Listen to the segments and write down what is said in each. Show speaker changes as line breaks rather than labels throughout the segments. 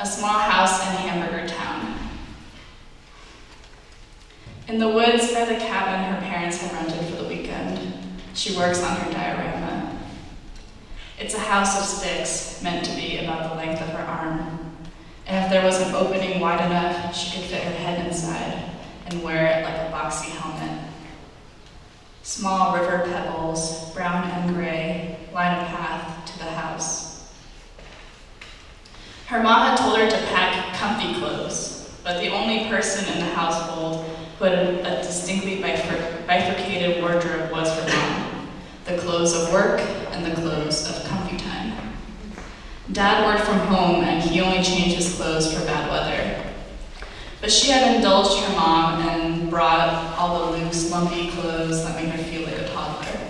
a small house in Hamburger Town. In the woods by the cabin her parents had rented for the weekend, she works on her diorama. It's a house of sticks, meant to be about the length of her arm. And if there was an opening wide enough, she could fit her head inside and wear it like a boxy helmet. Small river pebbles, brown and gray, line a path to the house. Her mom had told her to pack comfy clothes, but the only person in the household who had a distinctly bifurcated wardrobe was her mom, the clothes of work and the clothes of comfy time. Dad worked from home and he only changed his clothes for bad weather. But she had indulged her mom and brought all the loose, lumpy clothes that made her feel like a toddler.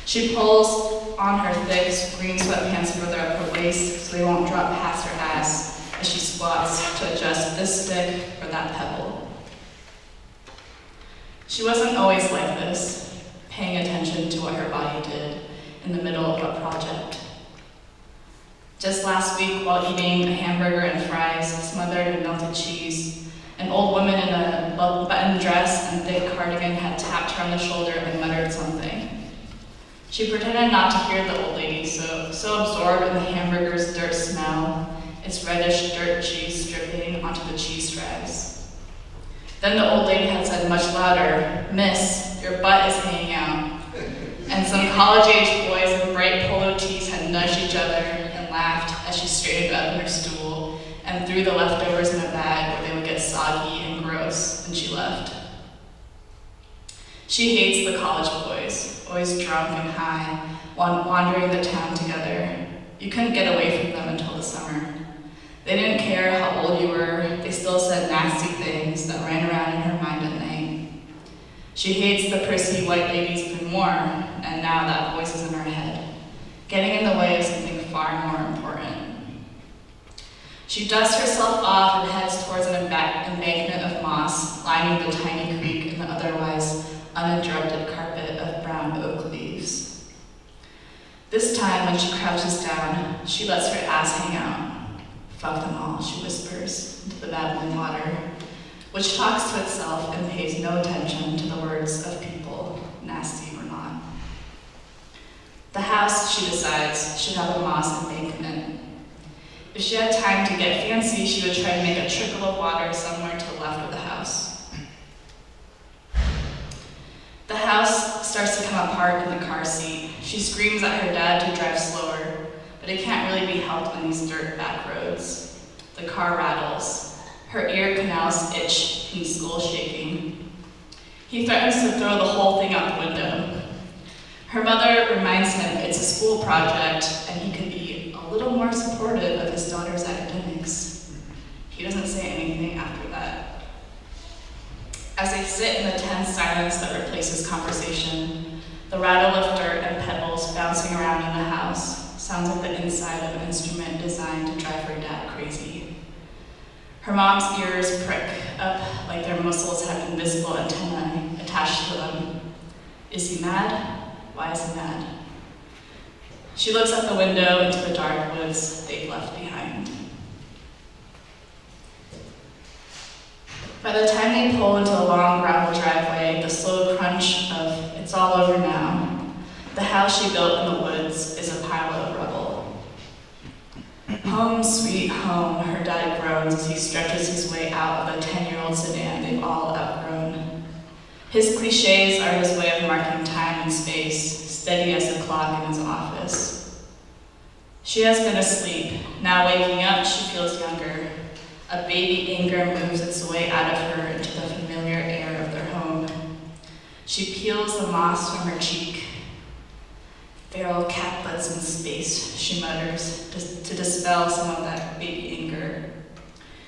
She pulls on her thick green sweatpants further up her waist so they won't drop past her ass as she squats to adjust this stick or that pebble. She wasn't always like this, paying attention to what her body did in the middle of a project. Just last week, while eating a hamburger and fries smothered in melted cheese, an old woman in a button dress and thick cardigan had tapped her on the shoulder and muttered something. She pretended not to hear the old lady, so absorbed in the hamburger's dirt smell, its reddish dirt cheese dripping onto the cheese straps. Then the old lady had said much louder, "Miss, your butt is hanging out." And some college-age boys in bright polo tees had nudged each other and laughed as she straightened up in her stool and threw the leftovers in a bag where they would get soggy and gross, and she left. She hates the college boys, always drunk and high, wandering the town together. You couldn't get away from them until the summer. They didn't care how old you were, they still said nasty things that ran around in her mind at night. She hates the prissy white ladies even more, and now that voice is in her head, getting in the way of something far more important. She dusts herself off and heads towards an embankment of moss lining the tiny creek in the otherwise uninterrupted carpet of brown oak leaves. This time, when she crouches down, she lets her ass hang out. "Fuck them all," she whispers into the babbling water, which talks to itself and pays no attention to the words of people, nasty or not. The house, she decides, should have a moss embankment. If she had time to get fancy, she would try to make a trickle of water somewhere to the left of the house. The house starts to come apart in the car seat. She screams at her dad to drive slower, but it can't really be helped on these dirt back roads. The car rattles. Her ear canals itch and skull shaking. He threatens to throw the whole thing out the window. Her mother reminds him it's a school project and he could be a little more supportive of his daughter's academics. He doesn't say anything after that. As they sit in the tense silence that replaces conversation, the rattle of dirt and pebbles bouncing around in the house sounds like the inside of an instrument designed to drive her dad crazy. Her mom's ears prick up like their muscles have invisible antennae attached to them. Is he mad? Why is he mad? She looks out the window into the dark woods they've left behind. By the time they pull into the long gravel driveway, the slow crunch of "it's all over now," the house she built in the woods is a pile of rubble. "Home, sweet home," her dad groans as he stretches his way out of a 10-year-old sedan they've all outgrown. His cliches are his way of marking time and space, steady as a clock in his office. She has been asleep. Now waking up, she feels younger. A baby anger moves its way out of her into the familiar air of their home. She peels the moss from her cheek. "Feral cat butts in space," she mutters, to dispel some of that baby anger.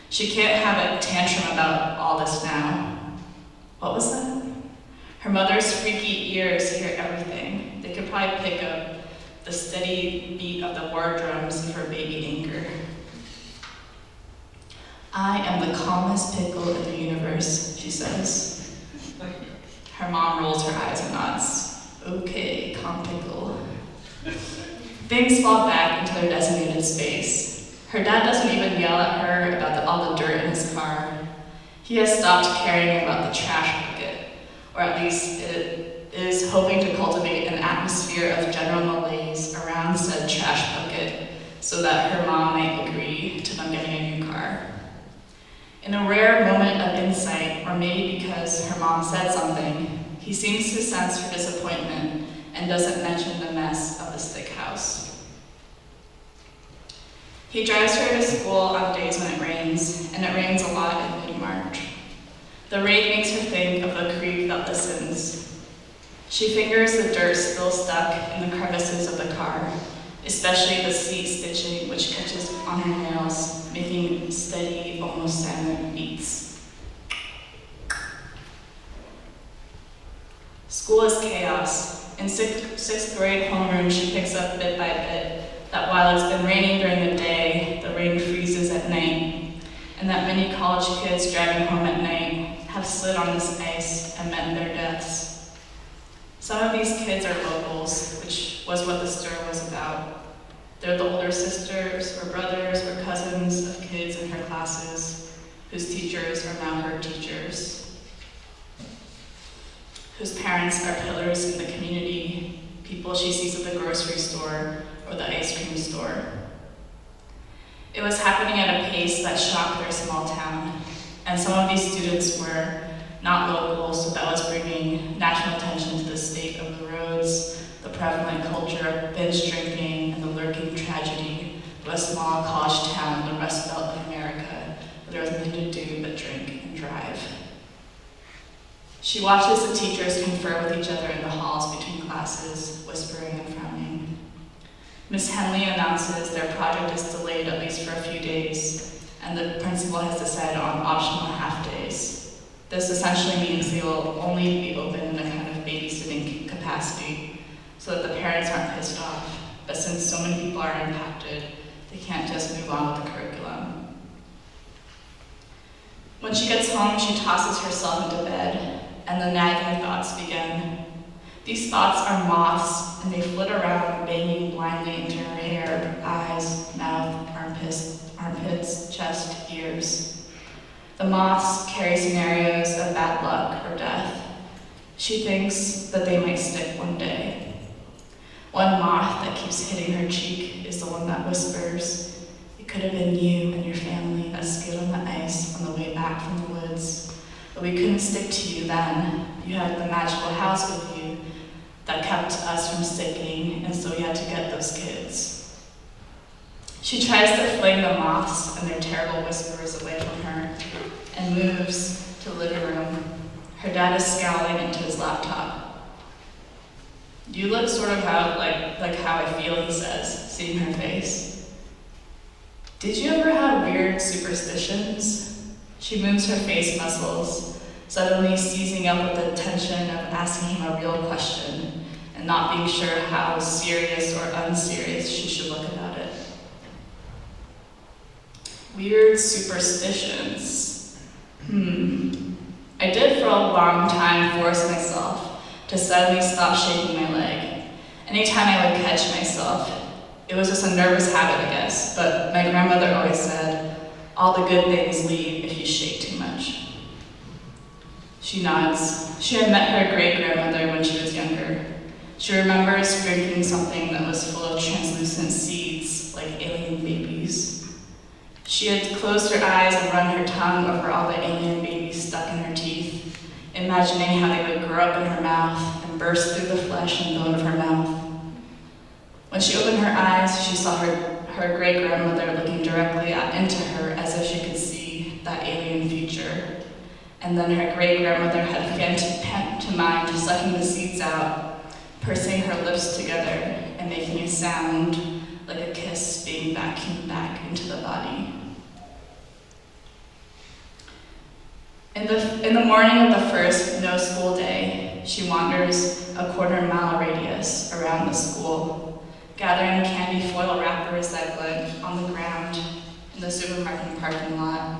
She can't have a tantrum about all this now. What was that? Her mother's freaky ears hear everything. They could probably pick up the steady beat of the war drums of her baby anger. "I am the calmest pickle in the universe," she says. Her mom rolls her eyes and nods. "Okay, calm pickle." Things fall back into their designated space. Her dad doesn't even yell at her about all the dirt in his car. He has stopped caring about the trash bucket, or at least it is hoping to cultivate an atmosphere of general malaise around said trash bucket so that her mom might agree to them getting a new car. In a rare moment of insight, or maybe because her mom said something, he seems to sense her disappointment and doesn't mention the mess of the stick house. He drives her to school on days when it rains, and it rains a lot in mid-March. The rain makes her think of the creek that listens. She fingers the dirt still stuck in the crevices of the car, especially the seat stitching which catches on her nails, making steady, almost silent beats. School is chaos. In sixth grade homeroom, she picks up bit by bit that while it's been raining during the day, the rain freezes at night, and that many college kids driving home at night have slid on this ice and met their deaths. Some of these kids are locals, which was what the stir was about. They're the older sisters or brothers or cousins of kids in her classes, whose teachers are now her teachers, whose parents are pillars in the community, people she sees at the grocery store or the ice cream store. It was happening at a pace that shocked their small town, and some of these students were not locals, so that was bringing national attention to the state of the roads, the prevalent culture of binge drinking, and the lurking tragedy of a small college town in the Rust Belt of America, where there was nothing to do but drink and drive. She watches the teachers confer with each other in the halls between classes, whispering and frowning. Miss Henley announces their project is delayed at least for a few days, and the principal has decided on optional half-days. This essentially means they will only be open in a kind of babysitting capacity, so that the parents aren't pissed off. But since so many people are impacted, they can't just move on with the curriculum. When she gets home, she tosses herself into bed, and the nagging thoughts begin. These thoughts are moths, and they flit around, banging blindly into her hair, eyes, mouth, armpits, chest, ears. The moths carry scenarios of bad luck or death. She thinks that they might stick one day. One moth that keeps hitting her cheek is the one that whispers, "It could have been you and your family that skid on the ice on the way back from the woods. But we couldn't stick to you then. You had the magical house with you that kept us from sticking, and so we had to get those kids." She tries to fling the moths and their terrible whispers away from her and moves to the living room. Her dad is scowling into his laptop. "You look sort of like how I feel," he says, seeing her face. "Did you ever have weird superstitions?" She moves her face muscles, suddenly seizing up with the tension of asking him a real question and not being sure how serious or unserious she should look about it. Weird superstitions. I did for a long time force myself to suddenly stop shaking my leg. Anytime I would catch myself, it was just a nervous habit, I guess, but my grandmother always said, "All the good things leave if you shake too much." She nods. She had met her great-grandmother when she was younger. She remembers drinking something that was full of translucent seeds, like alien babies. She had closed her eyes and run her tongue over all the alien babies stuck in her teeth, imagining how they would grow up in her mouth and burst through the flesh and bone of her mouth. When she opened her eyes, she saw her great-grandmother looking directly into her as if she could see that alien future. And then her great-grandmother had pantomimed sucking the seeds out, pursing her lips together and making a sound like a kiss being vacuumed back into the body. In the morning of the first no-school day, she wanders a quarter-mile radius around the school, gathering candy foil wrappers that glint on the ground in the supermarket parking lot,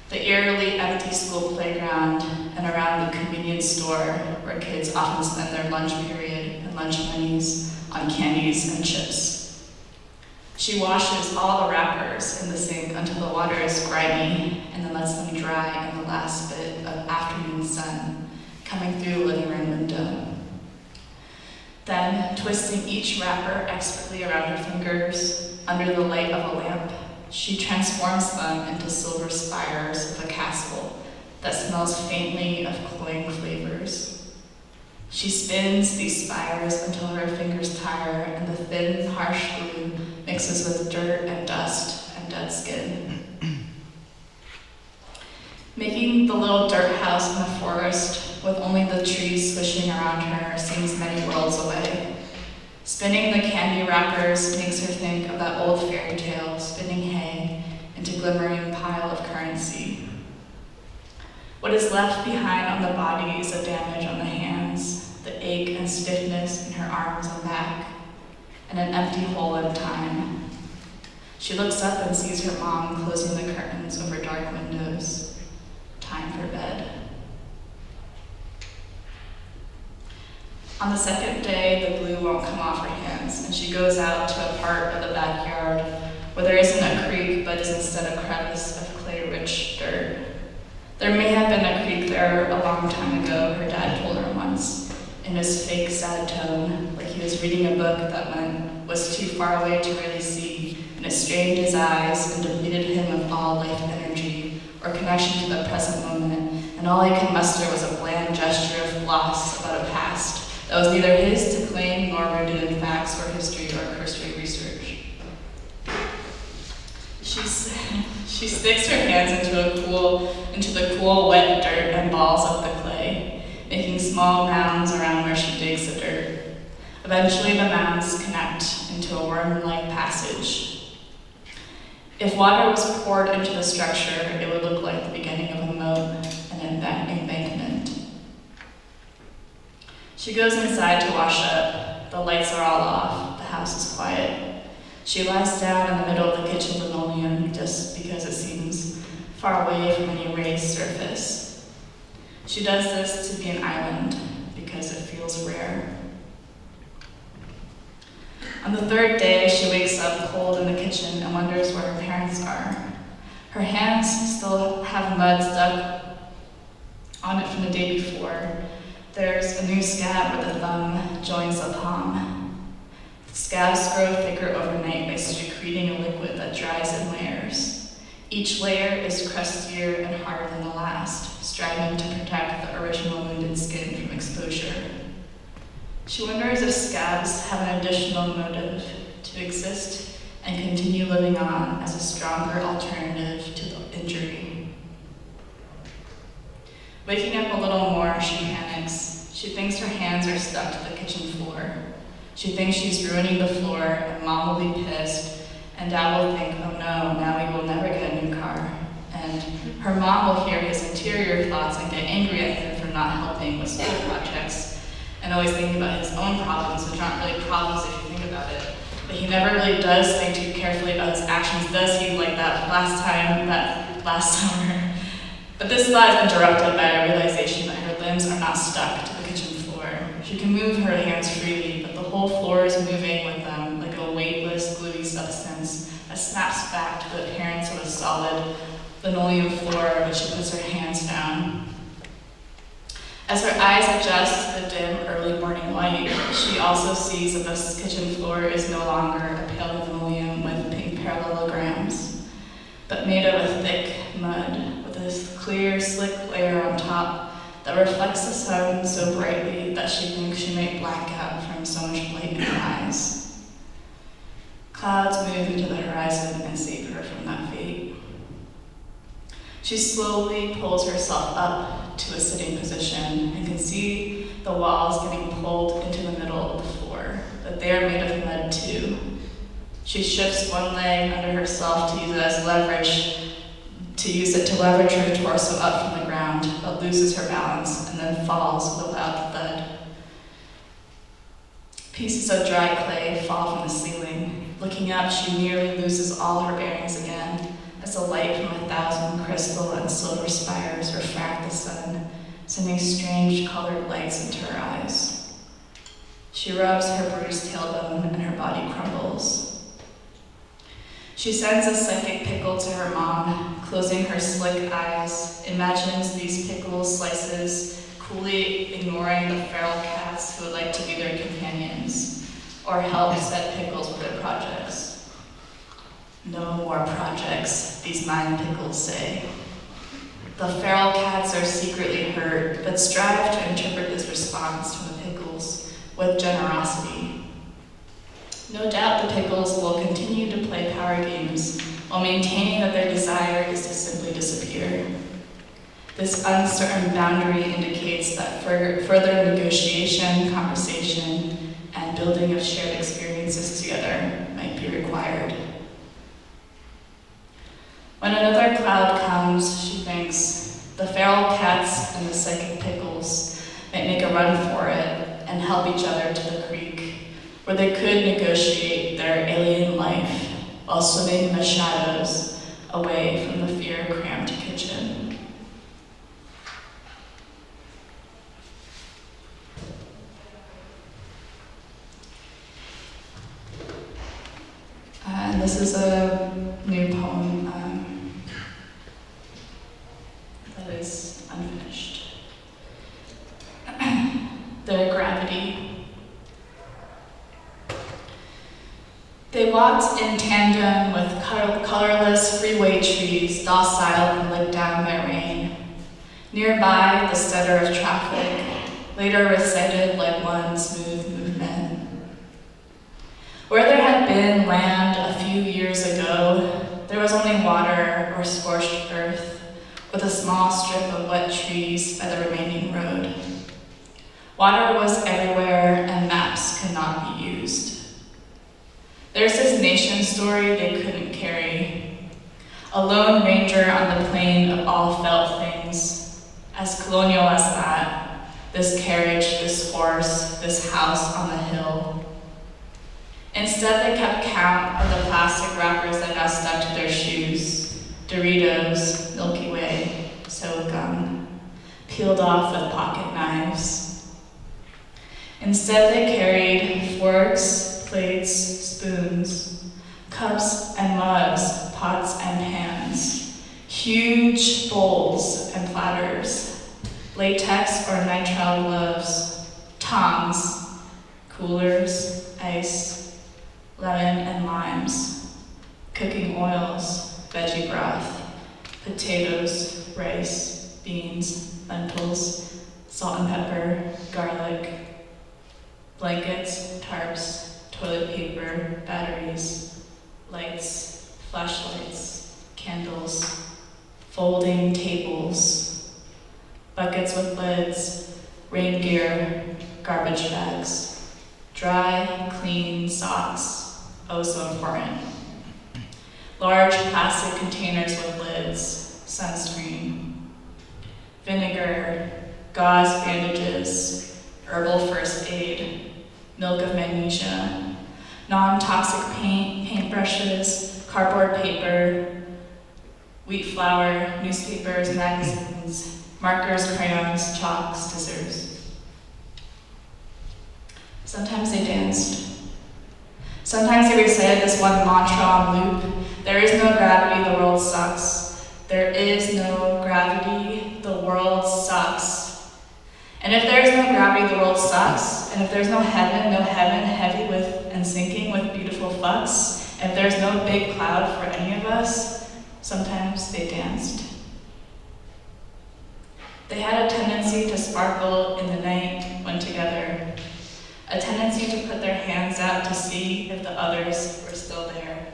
the eerily empty school playground, and around the convenience store where kids often spend their lunch period and lunch monies on candies and chips. She washes all the wrappers in the sink until the water is grimy and then lets them dry in the last bit of afternoon sun coming through the living room window. Then, twisting each wrapper expertly around her fingers under the light of a lamp, she transforms them into silver spires of a castle that smells faintly of cloying flavors. She spins these spires until her fingers tire and the thin, harsh glue mixes with dirt and dust and dead skin. Making the little dirt house in the forest with only the trees swishing around her seems many worlds away. Spinning the candy wrappers makes her think of that old fairy tale, spinning hay into glimmering pile of currency. What is left behind on the body is the damage on the hands, the ache and stiffness in her arms and back, and an empty hole in time. She looks up and sees her mom closing the curtains over dark windows. Time for bed. On the second day, the glue won't come off her hands, and she goes out to a part of the backyard where there isn't a creek, but is instead a crevice of clay-rich dirt. There may have been a creek there a long time ago, her dad told her once, in his fake sad tone, like he was reading a book that was too far away to really see, and it strained his eyes and depleted him of all life energy or connection to the present moment, and all he could muster was a bland gesture of loss about a past that was neither his to claim nor rooted in facts or history or cursory research. She sticks her hands into the cool, wet dirt and balls up the clay, making small mounds around where she digs the dirt. Eventually, the mounds connect into a worm-like passage. If water was poured into the structure, it would look like the beginning of a moat and an embankment. She goes inside to wash up. The lights are all off. The house is quiet. She lies down in the middle of the kitchen linoleum just because it seems far away from any raised surface. She does this to be an island because it feels rare. On the third day, she wakes up cold in the kitchen and wonders where her parents are. Her hands still have mud stuck on it from the day before. There's a new scab where the thumb joins the palm. Scabs grow thicker overnight by secreting a liquid that dries in layers. Each layer is crustier and harder than the last, striving to protect the original wounded skin from exposure. She wonders if scabs have an additional motive to exist and continue living on as a stronger alternative to the injury. Waking up a little more, she panics. She thinks her hands are stuck to the kitchen floor. She thinks she's ruining the floor, and Mom will be pissed, and Dad will think, oh no, now we will never get a new car. And her mom will hear his interior thoughts and get angry at him for not helping with school projects, and always thinking about his own problems, which aren't really problems if you think about it. But he never really does think too carefully about his actions, does he, like that last summer? But this thought is interrupted by a realization that her limbs are not stuck to the kitchen floor. She can move her hands freely, but the whole floor is moving with them like a weightless, gluey substance that snaps back to the appearance of a solid linoleum floor when she puts her hands down. As her eyes adjust to the dim, early morning light, she also sees that the kitchen floor is no longer a pale linoleum with pink parallelograms, but made of a thick mud with a clear, slick layer on top that reflects the sun so brightly that she thinks she might black out from so much light in her eyes. Clouds move into the horizon and save her from that fate. She slowly pulls herself up to a sitting position and can see the walls getting pulled into the middle of the floor, but they are made of mud too. She shifts one leg under herself to use it as leverage, to leverage her torso up from the ground, but loses her balance and then falls with a loud thud. Pieces of dry clay fall from the ceiling. Looking up, she nearly loses all her bearings again, as the light from 1,000 crystal and silver spires refract the sun, sending strange colored lights into her eyes. She rubs her bruised tailbone and her body crumbles. She sends a psychic pickle to her mom, closing her slick eyes, imagines these pickle slices coolly ignoring the feral cats who would like to be their companions, or help set pickles with their projects. No more projects, these 9 pickles say. The feral cats are secretly hurt, but strive to interpret this response from the pickles with generosity. No doubt the pickles will continue to play power games while maintaining that their desire is to simply disappear. This uncertain boundary indicates that further negotiation, conversation, and building of shared experiences together might be required. When another cloud comes, she thinks, the feral cats and the psychic pickles might make a run for it and help each other to the creek, where they could negotiate their alien life while swimming in the shadows away from the fear-cramped kitchen. And this is a new poem that is unfinished. The Gravity. They walked in tandem with colorless freeway trees, docile and licked down by rain. Nearby, the stutter of traffic, later recited like one smooth movement. Where there had been land a few years ago, there was only water or scorched earth, with a small strip of wet trees by the remaining road. Water was everywhere, and maps could not be used. There's this nation story they couldn't carry. A lone ranger on the plain of all felt things, as colonial as that, this carriage, this horse, this house on the hill. Instead, they kept count of the plastic wrappers that got stuck to their shoes, Doritos, Milky Way, soda gum, peeled off with pocket knives. Instead, they carried forks, plates, spoons, cups and mugs, pots and pans, huge bowls and platters, latex or nitrile gloves, tongs, coolers, ice, lemon and limes, cooking oils, veggie broth, potatoes, rice, beans, lentils, salt and pepper, garlic, blankets, tarps, toilet paper, batteries, lights, flashlights, candles, folding tables, buckets with lids, rain gear, garbage bags, dry, clean socks, oh so important. Large plastic containers with lids, sunscreen, vinegar, gauze bandages, herbal first aid, milk of magnesia, non-toxic paint, paintbrushes, cardboard paper, wheat flour, newspapers, magazines, markers, crayons, chalks, scissors. Sometimes they danced. Sometimes they recited this one mantra on loop: there is no gravity, the world sucks. There is no gravity, the world sucks. And if there is no gravity, the world sucks. And if there's no heaven heavy with and sinking with beautiful fucks. And if there's no big cloud for any of us, sometimes they danced. They had a tendency to sparkle in the night when together, a tendency to put their hands out to see if the others were still there.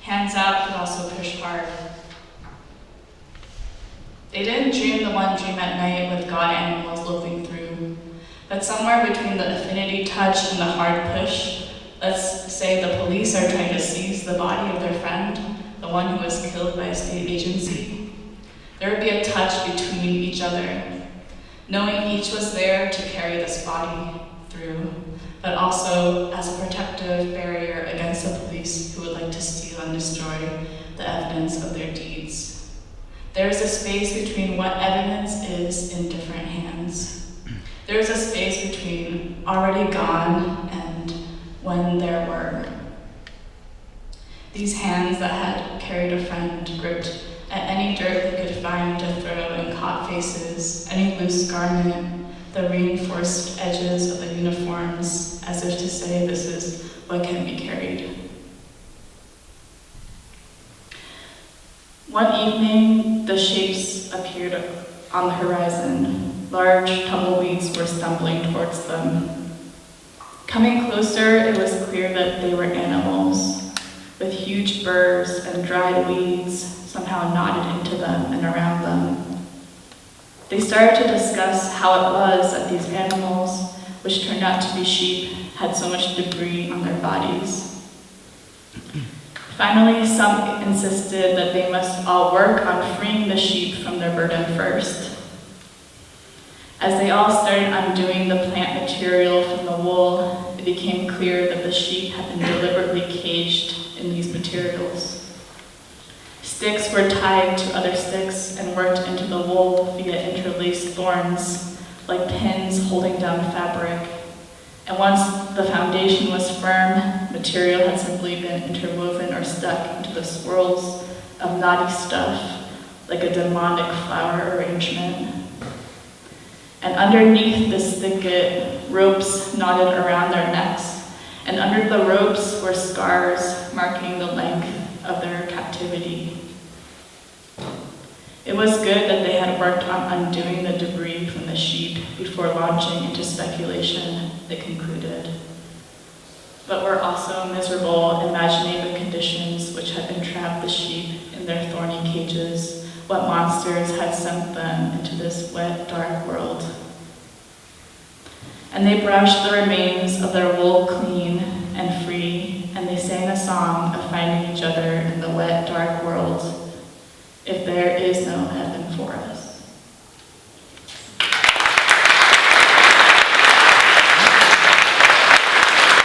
Hands out could also push hard. They didn't dream the one dream at night with God animals looking through, but somewhere between the affinity touch and the hard push, let's say the police are trying to seize the body of their friend, the one who was killed by a state agency, there would be a touch between each other, knowing each was there to carry this body through, but also as a protective barrier against the police who would like to steal and destroy the evidence of their deeds. There is a space between what evidence is in different hands. There is a space between already gone and when there were. These hands that had carried a friend gripped at any dirt they could find to throw in caught faces, any loose garment, the reinforced edges of the uniforms, as if to say this is what can be carried. One evening, the shapes appeared on the horizon. Large tumbleweeds were stumbling towards them. Coming closer, it was clear that they were animals, with huge burrs and dried weeds somehow knotted into them and around them. They started to discuss how it was that these animals, which turned out to be sheep, had so much debris on their bodies. Finally, some insisted that they must all work on freeing the sheep from their burden first. As they all started undoing the plant material from the wool, it became clear that the sheep had been deliberately caged in these materials. Sticks were tied to other sticks and worked into the wool via interlaced thorns, like pins holding down fabric. And once the foundation was firm, material had simply been interwoven or stuck into the swirls of knotty stuff, like a demonic flower arrangement. And underneath this thicket, ropes knotted around their necks, and under the ropes were scars marking the length of their captivity. It was good that they had worked on undoing the debris from the sheep before launching into speculation, they concluded. But were also miserable imagining the conditions which had entrapped the sheep in their thorny cages, what monsters had sent them into this wet, dark world. And they brushed the remains of their wool clean and free, and they sang a song of finding each other in the wet, dark world, if there is no heaven for us.